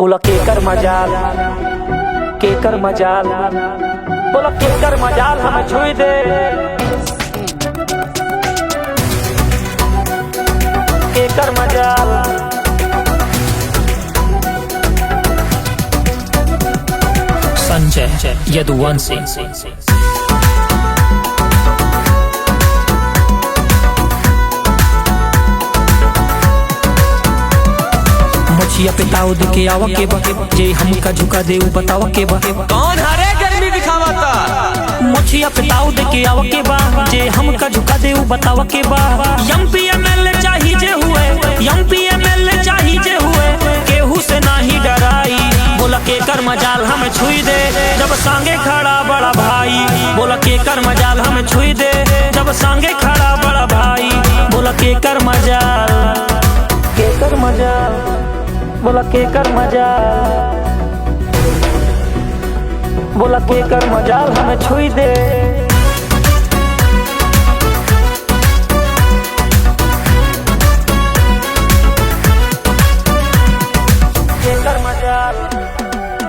बोला केकर मजाल, केकर मजाल, बोला केकर मजाल हमें छुई दे। केकर मजाल, संजय यदुवंशी। मुछिया पे ताऊ दे के आवा के बा, जे हमका झुका दे बतावा के बा। कौन हरे गर्मी दिखावता? मुछिया पे ताऊ दे के आवा के बा, जे हमका झुका दे बतावा के बा। एमपी एमएलए चाही जे हुए, एमपी एमएलए चाही जे हुए, केहू से नाही डराई। बोला केकर मजाल हमें छुई दे, जब सांगे खड़ा बड़ा भाई। बोला केकर मजाल हमें छुई दे, जब सांगे खड़ा बड़ा भाई। बोला केकर मजाल, केकर मजाल, बोला केकर मजाल, बोला केकर मजाल हमें छुई दे। केकर मजाल,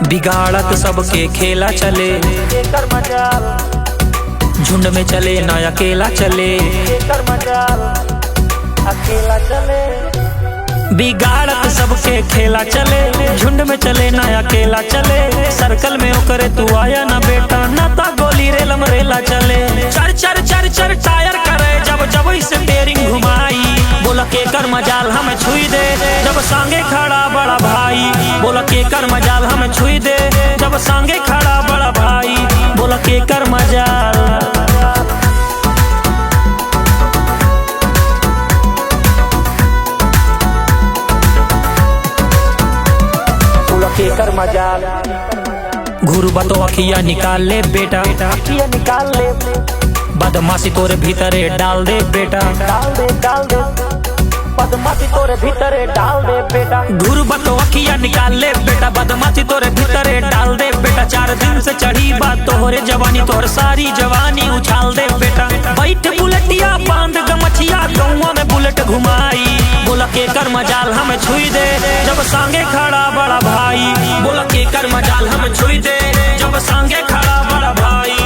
बिगाड़त सबके खेला चले। केकर मजाल, झुंड में चले ना अकेला चले। केकर मजाल, अकेला चले। बिगाड़त सबके खेला चले, झुंड में चले ना अकेला चले। सर्कल में ओकरे तू आया ना बेटा, ना ता गोली रेलम रेला चले। चर चर चर चर टायर करे, जब जब इसे टेयरिंग घुमाई। बोला केकर मजाल हमें छुई दे, जब सांगे खड़ा बड़ा भाई। बोला केकर मजाल हमें छुई दे, जब सांगे खड़ा बड़ा भाई। बोला केकर मजाल, केकर मजाल, घुरबा तो अखिया निकाल ले बेटा, अखियाँ निकाल ले। बदमाशी तोरे भीतरे डाल दे बेटा। डाल दे, डाल दे, बदमाशी तोरे भीतरे डाल दे बेटा। घुरबा तो अखिया निकाल ले बेटा, बदमाशी तोरे भीतरे डाल दे बेटा। 4 दिन से चढ़ी बात तोहरे जवानी, तोहर सारी जवानी उछाल दे बेटा। बैठ बुलेटिया बांध गमछिया, गौवा में बुलेट घुमाई। बोला केकर मजाल हमें छुई दे, जब सांगे खड़ा बड़ा भाई। बोला केकर मजाल हमें छुई दे, जब सांगे खड़ा बड़ा भाई।